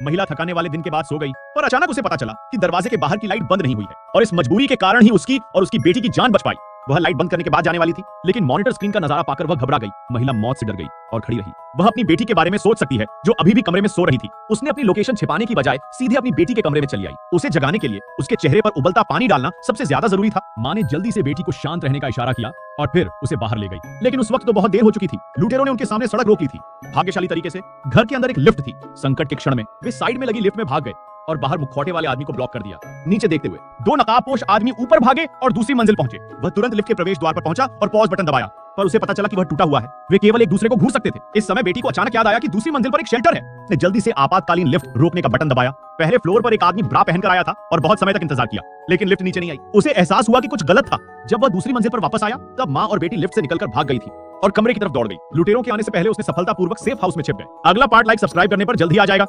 महिला थकाने वाले दिन के बाद सो गई, पर अचानक उसे पता चला कि दरवाजे के बाहर की लाइट बंद नहीं हुई है और इस मजबूरी के कारण ही उसकी और उसकी बेटी की जान बच पाई। वह लाइट बंद करने के बाद जाने वाली थी, लेकिन मॉनिटर स्क्रीन का नजारा पाकर वह घबरा गई। महिला मौत से डर गई और खड़ी रही। वह अपनी बेटी के बारे में सोच सकती है जो अभी भी कमरे में सो रही थी। उसने अपनी लोकेशन छिपाने की बजाय सीधे अपनी बेटी के कमरे में चली आई। उसे जगाने के लिए उसके चेहरे पर उबलता पानी डालना सबसे ज्यादा जरूरी था। माँ ने जल्दी से बेटी को शांत रहने का इशारा किया और फिर उसे बाहर ले गई, लेकिन उस वक्त तो बहुत देर हो चुकी थी। लुटेरों ने उनके सामने सड़क रोक ली थी। भाग्यशाली तरीके से घर के अंदर एक लिफ्ट थी। संकट के क्षण में वे साइड में लगी लिफ्ट में भाग गए और बाहर मुखौटे वाले आदमी को ब्लॉक कर दिया। नीचे देखते हुए दो नकाबपोश आदमी ऊपर भागे और दूसरी मंजिल पहुंचे। वह तुरंत लिफ्ट के प्रवेश द्वार पर पहुंचा और पॉज बटन दबाया, पर उसे पता चला कि वह टूटा हुआ है। वे केवल एक दूसरे को घूर सकते थे। इस समय बेटी को अचानक याद आया कि दूसरी मंजिल पर एक शेल्टर है। उसने जल्दी से आपातकालीन लिफ्ट रोकने का बटन दबाया। पहले फ्लोर पर एक आदमी ब्रा पहनकर आया था और बहुत समय तक इंतजार किया, लेकिन लिफ्ट नीचे नहीं आई। उसे एहसास हुआ कि कुछ गलत था। जब वह दूसरी मंजिल पर वापस आया तब माँ और बेटी लिफ्ट से निकलकर भाग गई थी और कमरे की तरफ दौड़ गई। लुटेरों के आने से पहले उसने सफलतापूर्वक सेफ हाउस में छिप गए। अगला पार्ट लाइक सब्सक्राइब करने पर जल्दी आ जाएगा।